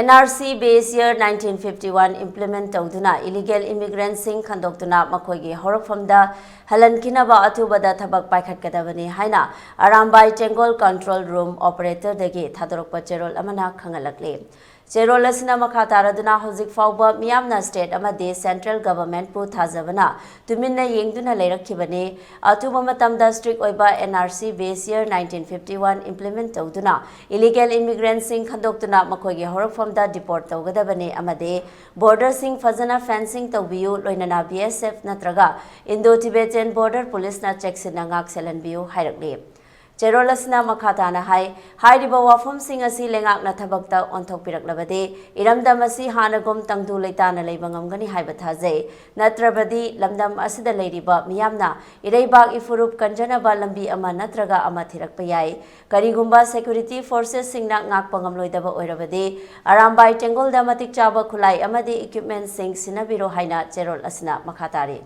NRC base year 1951 implement tawduna illegal immigrants sing khandoktuna makhoigi horokfamda halankinaba athubada thabak paikhatkadabani haina Arambai Tenggol control room operator dagi thadorokpa cherol amana khangalakle cherol asina makha taraduna hozik fawba miyamna state amadi central government pu thajabana tuminna yengduna leirakhibani athuba matamda strict oiba NRC base year 1951 implement tawduna illegal immigrants sing khandoktuna makhoigi horokfamda deport tougadabani amade border sing fazana fencing tawbiyu loinana BSF natraga Indo Tibetan border police na checks na ngak selanbiyu hairakli Cherolasna makhatana hairiba wafam sing asi lengak na thabakta onthok piraklabade iramdam asi hanagom tangdu leitana leibangamgani haiba thajai natrabadi lamdam asida leiriba miyamna ireibak ifurup kanjanaba lambi ama natraga ama thirakpa yai karigumba security forces singna ngak pangamloidaba oirabade Arambai Tenggol da matik chaba khulai amadi equipment sing sinabiro haina cherol asna makhatari